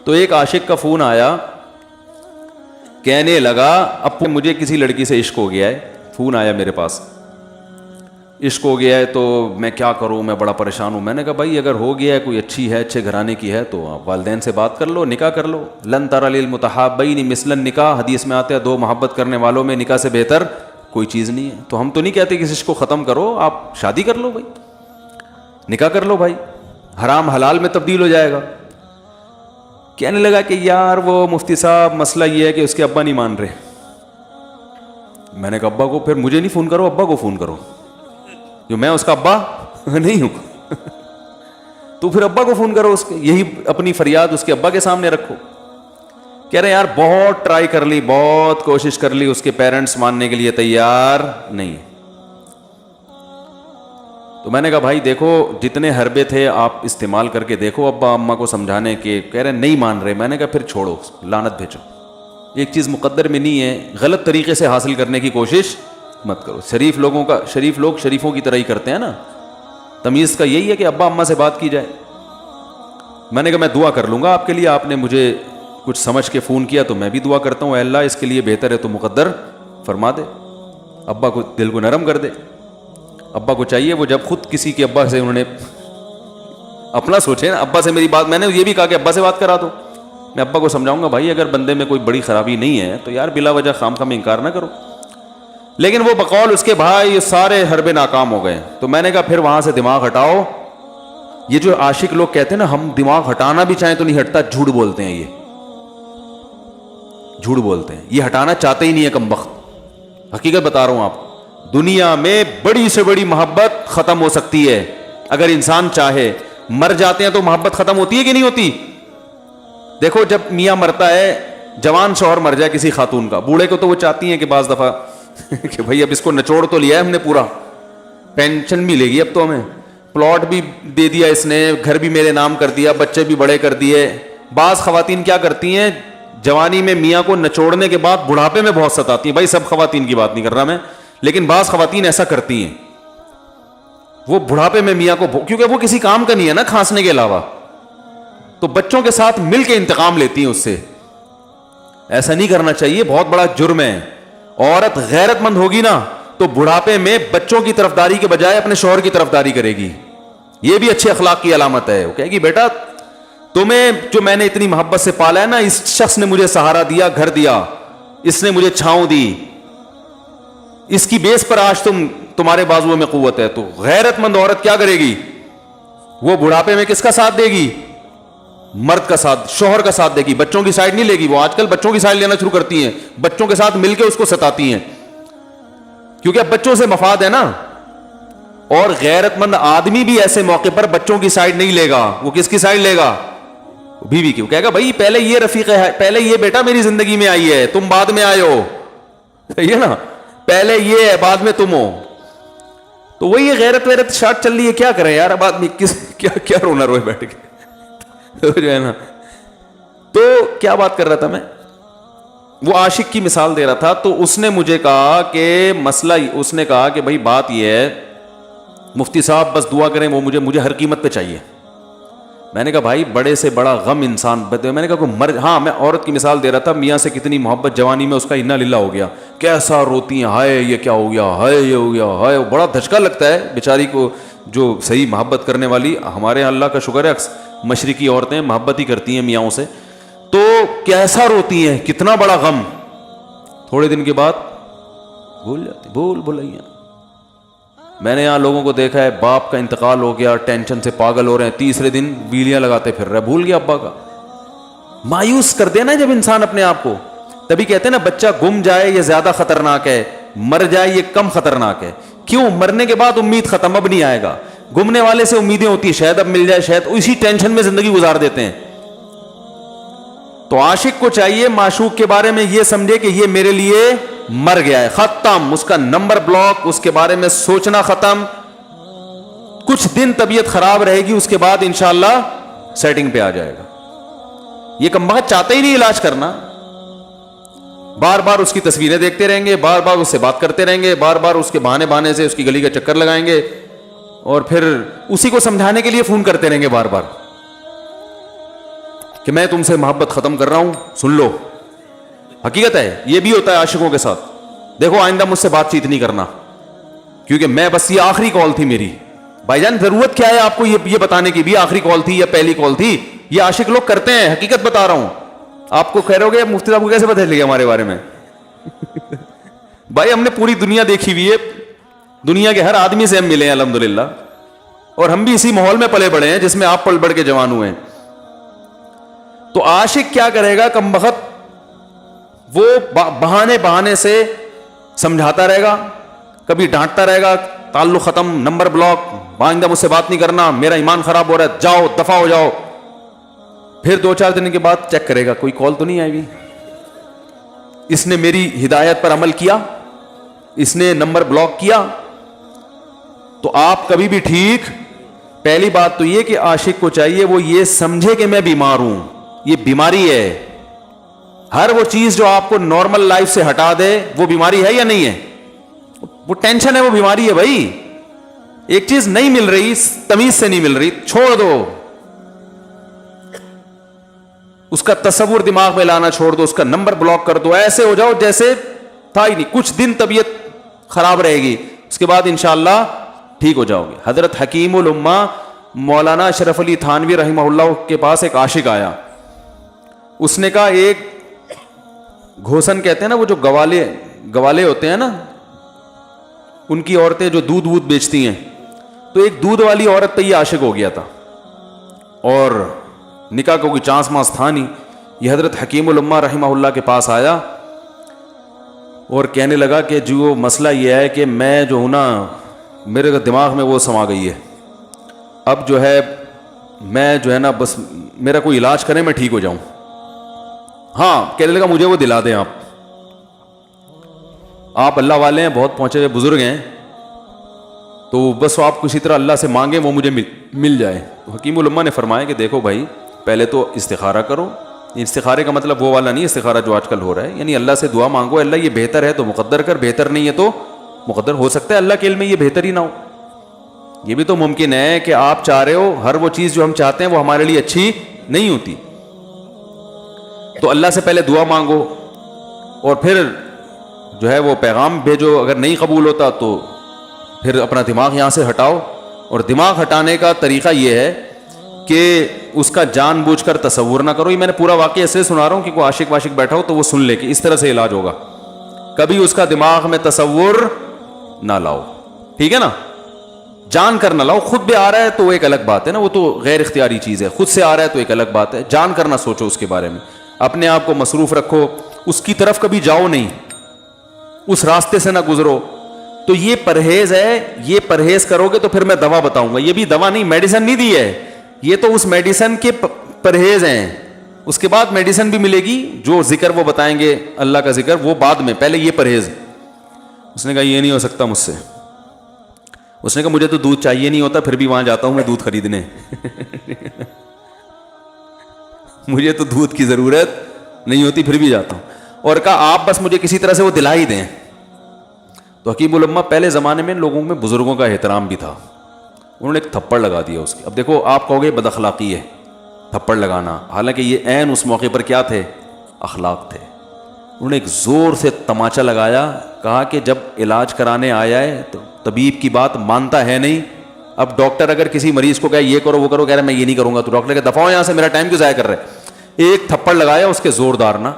تو ایک عاشق کا فون آیا, کہنے لگا اب مجھے کسی لڑکی سے عشق ہو گیا ہے. فون آیا میرے پاس, عشق ہو گیا ہے تو میں کیا کروں, میں بڑا پریشان ہوں. میں نے کہا بھائی اگر ہو گیا ہے, کوئی اچھی ہے, اچھے گھرانے کی ہے, تو آپ والدین سے بات کر لو, نکاح کر لو. لن تر للمتحابین مثل النکاح, حدیث میں آتا ہے دو محبت کرنے والوں میں نکاح سے بہتر کوئی چیز نہیں ہے. تو ہم تو نہیں کہتے کہ اس عشق کو ختم کرو, آپ شادی کر لو بھائی, نکاح کر لو بھائی, حرام حلال میں تبدیل ہو جائے گا. کہنے لگا کہ یار وہ مفتی صاحب مسئلہ یہ ہے کہ اس کے ابا نہیں مان رہے. میں نے کہا ابا کو, پھر مجھے نہیں فون کرو, ابا کو فون کرو, جو میں اس کا ابا نہیں ہوں. تو پھر ابا کو فون کرو, اس کے یہی اپنی فریاد اس کے ابا کے سامنے رکھو. کہہ رہے یار بہت ٹرائی کر لی, بہت کوشش کر لی, اس کے پیرنٹس ماننے کے لیے تیار نہیں. تو میں نے کہا بھائی دیکھو جتنے حربے تھے آپ استعمال کر کے دیکھو ابا اماں کو سمجھانے کے. کہہ رہے نہیں مان رہے. میں نے کہا پھر چھوڑو, لعنت بھیجو. ایک چیز مقدر میں نہیں ہے, غلط طریقے سے حاصل کرنے کی کوشش مت کرو. شریف لوگ شریفوں کی طرح ہی کرتے ہیں نا. تمیز کا یہی ہے کہ ابا اماں سے بات کی جائے. میں نے کہا میں دعا کر لوں گا آپ کے لیے, آپ نے مجھے کچھ سمجھ کے فون کیا تو میں بھی دعا کرتا ہوں, اے اللہ اس کے لیے بہتر ہے تو مقدر فرما دے, ابا کو دل کو نرم کر دے. ابا کو چاہیے وہ جب خود کسی کے ابا سے انہوں نے اپنا سوچے نا, ابا سے میری بات, میں نے یہ بھی کہا کہ ابا سے بات کرا دو. میں ابا کو سمجھاؤں گا بھائی اگر بندے میں کوئی بڑی خرابی نہیں ہے تو یار بلا وجہ خام خام انکار نہ کرو. لیکن وہ بقول اس کے بھائی سارے حربے ناکام ہو گئے. تو میں نے کہا پھر وہاں سے دماغ ہٹاؤ. یہ جو عاشق لوگ کہتے ہیں نا ہم دماغ ہٹانا بھی چاہیں تو نہیں ہٹتا, جھوٹ بولتے ہیں. یہ جھوٹ بولتے ہیں, یہ ہٹانا چاہتے ہی نہیں ہے کمبخت. حقیقت بتا رہا ہوں آپ, دنیا میں بڑی سے بڑی محبت ختم ہو سکتی ہے اگر انسان چاہے. مر جاتے ہیں تو محبت ختم ہوتی ہے کہ نہیں ہوتی؟ دیکھو جب میاں مرتا ہے, جوان شوہر مر جائے کسی خاتون کا, بوڑھے کو تو وہ چاہتی ہیں کہ بعض دفعہ کہ بھائی اب اس کو نچوڑ تو لیا ہے ہم نے, پورا پینشن ملے گی اب تو ہمیں, پلاٹ بھی دے دیا اس نے, گھر بھی میرے نام کر دیا, بچے بھی بڑے کر دیے. بعض خواتین کیا کرتی ہیں, جوانی میں میاں کو نچوڑنے کے بعد بڑھاپے میں بہت ستاتی ہیں. بھائی سب خواتین کی بات نہیں کر رہا میں, لیکن بعض خواتین ایسا کرتی ہیں, وہ بڑھاپے میں میاں کو, کیونکہ وہ کسی کام کا نہیں ہے نا کھانسنے کے علاوہ, تو بچوں کے ساتھ مل کے انتقام لیتی ہیں اس سے. ایسا نہیں کرنا چاہیے, بہت بڑا جرم ہے. عورت غیرت مند ہوگی نا تو بڑھاپے میں بچوں کی طرفداری کے بجائے اپنے شوہر کی طرفداری کرے گی. یہ بھی اچھے اخلاق کی علامت ہے. وہ کہے گی بیٹا تمہیں جو میں نے اتنی محبت سے پالا ہے نا, اس شخص نے مجھے سہارا دیا, گھر دیا, اس نے مجھے چھاؤں دی, اس کی بیس پر آج تمہارے بازوؤں میں قوت ہے. تو غیرت مند عورت کیا کرے گی, وہ بڑھاپے میں کس کا ساتھ دے گی؟ مرد کا ساتھ, شوہر کا ساتھ دے گی, بچوں کی سائڈ نہیں لے گی. وہ آج کل بچوں کی سائڈ لینا شروع کرتی ہیں, بچوں کے ساتھ مل کے اس کو ستاتی ہیں, کیونکہ اب بچوں سے مفاد ہے نا. اور غیرت مند آدمی بھی ایسے موقع پر بچوں کی سائڈ نہیں لے گا. وہ کس کی سائڈ لے گا؟ بیوی کی. وہ کہے گا بھائی پہلے یہ رفیق ہے, پہلے یہ بیٹا میری زندگی میں آئی ہے, تم بعد میں آئے ہو, صحیح ہے نا, پہلے یہ ہے بعد میں تم ہو. تو وہی غیرت شارٹ چل رہی ہے. کیا کریں یار, اب آدمی کیا رونا روئے بیٹھ کے جو ہے نا. تو کیا بات کر رہا تھا میں, وہ عاشق کی مثال دے رہا تھا. تو اس نے مجھے کہا کہ مسئلہ, اس نے کہا کہ بھائی بات یہ ہے مفتی صاحب بس دعا کریں, وہ مجھے ہر قیمت پہ چاہیے. میں نے کہا بھائی بڑے سے بڑا غم انسان, میں نے کہا کوئی ہاں میں عورت کی مثال دے رہا تھا, میاں سے کتنی محبت جوانی میں اس کا انا للہ ہو گیا, کیسا روتی ہیں, ہائے یہ کیا ہو گیا, ہائے یہ ہو گیا, ہائے. بڑا دھچکا لگتا ہے بیچاری کو, جو صحیح محبت کرنے والی. ہمارے یہاں اللہ کا شکر ہے مشرقی عورتیں محبت ہی کرتی ہیں میاں سے, تو کیسا روتی ہیں, کتنا بڑا غم. تھوڑے دن کے بعد بھول جاتی, بھولائیاں. میں نے یہاں لوگوں کو دیکھا ہے, باپ کا انتقال ہو گیا, ٹینشن سے پاگل ہو رہے ہیں, تیسرے دن بیلیاں لگاتے پھر رہے, بھول گیا ابا کا. مایوس کر دینا جب انسان اپنے آپ کو. تبھی کہتے ہیں نا بچہ گم جائے یہ زیادہ خطرناک ہے, مر جائے یہ کم خطرناک ہے. کیوں؟ مرنے کے بعد امید ختم, اب نہیں آئے گا. گمنے والے سے امیدیں ہوتی ہیں شاید اب مل جائے, شاید, اسی ٹینشن میں زندگی گزار دیتے ہیں. تو عاشق کو چاہیے معشوق کے بارے میں یہ سمجھے کہ یہ میرے لیے مر گیا ہے, ختم, اس کا نمبر بلاک, اس کے بارے میں سوچنا ختم. کچھ دن طبیعت خراب رہے گی, اس کے بعد انشاءاللہ سیٹنگ پہ آ جائے گا. یہ کمبخت چاہتا ہی نہیں علاج کرنا, بار بار اس کی تصویریں دیکھتے رہیں گے, بار بار اس سے بات کرتے رہیں گے, بار بار اس کے بہانے سے اس کی گلی کا چکر لگائیں گے, اور پھر اسی کو سمجھانے کے لیے فون کرتے رہیں گے بار بار. کہ میں تم سے محبت ختم کر رہا ہوں, سن لو. حقیقت ہے, یہ بھی ہوتا ہے عاشقوں کے ساتھ. دیکھو آئندہ مجھ سے بات چیت نہیں کرنا, کیونکہ میں بس یہ آخری کال تھی میری. بھائی جان ضرورت کیا ہے آپ کو یہ بتانے کی بھی آخری کال تھی یا پہلی کال تھی؟ یہ عاشق لوگ کرتے ہیں, حقیقت بتا رہا ہوں. آپ کو کہہ رہے ہو گے مفتی صاحب کو کیسے پتہ چل گیا ہمارے بارے میں؟ بھائی ہم نے پوری دنیا دیکھی ہوئی ہے, دنیا کے ہر آدمی سے ہم ملے ہیں الحمدللہ, اور ہم بھی اسی ماحول میں پلے بڑے ہیں جس میں آپ پل بڑھ کے جوان ہوئے ہیں. تو عاشق کیا کرے گا کمبخت, وہ بہانے سے سمجھاتا رہے گا, کبھی ڈانٹتا رہے گا, تعلق ختم, نمبر بلاک, آئندہ مجھ سے بات نہیں کرنا, میرا ایمان خراب ہو رہا ہے, جاؤ دفع ہو جاؤ. پھر 2-4 دن کے بعد چیک کرے گا کوئی کال تو نہیں آئے گی, اس نے میری ہدایت پر عمل کیا, اس نے نمبر بلاک کیا. تو آپ کبھی بھی ٹھیک, پہلی بات تو یہ کہ عاشق کو چاہیے وہ یہ سمجھے کہ میں بیمار ہوں, یہ بیماری ہے. ہر وہ چیز جو آپ کو نارمل لائف سے ہٹا دے وہ بیماری ہے یا نہیں ہے؟ وہ ٹینشن ہے, وہ بیماری ہے بھائی. ایک چیز نہیں مل رہی, تمیز سے نہیں مل رہی, چھوڑ دو, اس کا تصور دماغ میں لانا چھوڑ دو, اس کا نمبر بلاک کر دو, ایسے ہو جاؤ جیسے تھا ہی نہیں. کچھ دن طبیعت خراب رہے گی, اس کے بعد انشاءاللہ ٹھیک ہو جاؤ گے. حضرت حکیم الامہ مولانا اشرف علی تھانوی رحمہ اللہ کے پاس ایک عاشق آیا. اس نے کہا ایک گھوسن کہتے ہیں نا, وہ جو گوالے ہوتے ہیں نا, ان کی عورتیں جو دودھ وودھ بیچتی ہیں, تو ایک دودھ والی عورت پہ یہ عاشق ہو گیا تھا, اور نکاح کو کوئی چانس مانس تھا نہیں. یہ حضرت حکیم الامہ رحمہ اللہ کے پاس آیا اور کہنے لگا کہ جو مسئلہ یہ ہے کہ میں جو ہوں نا, میرے دماغ میں وہ سما گئی ہے, اب جو ہے میں جو ہے نا بس میرا کوئی علاج کریں میں ٹھیک ہو جاؤں. ہاں, کہنے لگا مجھے وہ دلا دیں آپ اللہ والے ہیں, بہت پہنچے ہوئے بزرگ ہیں, تو بس آپ کسی طرح اللہ سے مانگیں وہ مجھے مل جائے. تو حکیم الامہ نے فرمایا کہ دیکھو بھائی, پہلے تو استخارہ کرو. استخارے کا مطلب وہ والا نہیں استخارہ جو آج کل ہو رہا ہے, یعنی اللہ سے دعا مانگو, اللہ یہ بہتر ہے تو مقدر کر, بہتر نہیں ہے تو مقدر. ہو سکتا ہے اللہ کے علم میں یہ بہتر ہی نہ ہو, یہ بھی تو ممکن ہے کہ آپ چاہ رہے ہو ہر وہ چیز جو ہم چاہتے ہیں وہ ہمارے لیے اچھی نہیں ہوتی. تو اللہ سے پہلے دعا مانگو, اور پھر جو ہے وہ پیغام بھیجو. اگر نہیں قبول ہوتا تو پھر اپنا دماغ یہاں سے ہٹاؤ. اور دماغ ہٹانے کا طریقہ یہ ہے کہ اس کا جان بوجھ کر تصور نہ کرو. یہ میں نے پورا واقعہ ایسے سنا رہا ہوں کہ کوئی عاشق واشق بیٹھا ہو تو وہ سن لے کہ اس طرح سے علاج ہوگا. کبھی اس کا دماغ میں تصور نہ لاؤ, ٹھیک ہے نا, جان کر نہ لاؤ. خود بھی آ رہا ہے تو وہ ایک الگ بات ہے نا, وہ تو غیر اختیاری چیز ہے. خود سے آ رہا ہے تو ایک الگ بات ہے, جان کر نہ سوچو اس کے بارے میں, اپنے آپ کو مصروف رکھو, اس کی طرف کبھی جاؤ نہیں, اس راستے سے نہ گزرو. تو یہ پرہیز ہے, یہ پرہیز کرو گے تو پھر میں دوا بتاؤں گا. یہ بھی دوا نہیں, میڈیسن نہیں دی ہے, یہ تو اس میڈیسن کے پرہیز ہیں. اس کے بعد میڈیسن بھی ملے گی, جو ذکر وہ بتائیں گے اللہ کا ذکر وہ بعد میں, پہلے یہ پرہیز. اس نے کہا یہ نہیں ہو سکتا مجھ سے. اس نے کہا مجھے تو دودھ چاہیے نہیں ہوتا, پھر بھی وہاں جاتا ہوں میں دودھ خریدنے. مجھے تو دودھ کی ضرورت نہیں ہوتی پھر بھی جاتا ہوں. اور کہا آپ بس مجھے کسی طرح سے وہ دلا ہی دیں. تو حکیم الامہ پہلے زمانے میں لوگوں میں بزرگوں کا احترام بھی تھا, انہوں نے ایک تھپڑ لگا دیا اس کے. اب دیکھو آپ کہو گے بد اخلاقی ہے تھپڑ لگانا, حالانکہ یہ عین اس موقع پر کیا تھے, اخلاق تھے. انہوں نے ایک زور سے تماچا لگایا, کہا کہ جب علاج کرانے آیا ہے تو طبیب کی بات مانتا ہے نہیں. اب ڈاکٹر اگر کسی مریض کو کہے یہ کرو وہ کرو, کہہ رہے میں یہ نہیں کروں گا, تو ڈاکٹر کہ دفعہ ہو یہاں سے, میرا ٹائم کیوں ضائع کر رہے. ایک تھپڑ لگایا اس کے زوردار نا,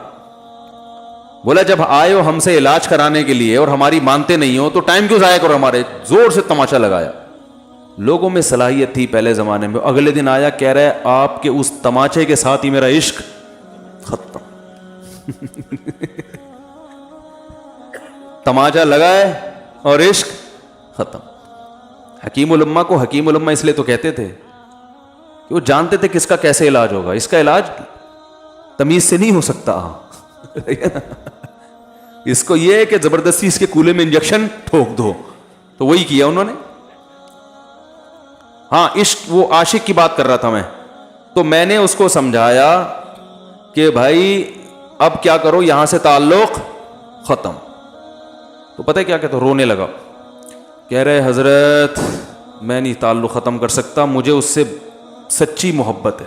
بولا جب آئے ہو ہم سے علاج کرانے کے لیے اور ہماری مانتے نہیں ہو تو ٹائم کیوں ضائع کرو ہمارے. زور سے تماچا لگایا. لوگوں میں صلاحیت تھی پہلے زمانے میں. اگلے دن آیا, کہہ رہا ہے آپ کے اس تماچے کے ساتھ ہی میرا عشق ختم. تماچا لگا ہے اور عشق ختم. حکیم الامہ کو حکیم الامہ اس لیے تو کہتے تھے کہ وہ جانتے تھے کس کا کیسے علاج ہوگا. اس کا علاج تمیز سے نہیں ہو سکتا. اس کو یہ ہے کہ زبردستی اس کے کولے میں انجیکشن ٹھوک دو, تو وہی کیا انہوں نے. ہاں عشق, وہ عاشق کی بات کر رہا تھا میں, تو میں نے اس کو سمجھایا کہ بھائی اب کیا کرو, یہاں سے تعلق ختم. تو پتہ ہے کیا کہتا, رونے لگا, کہہ رہے حضرت میں نہیں تعلق ختم کر سکتا, مجھے اس سے سچی محبت ہے.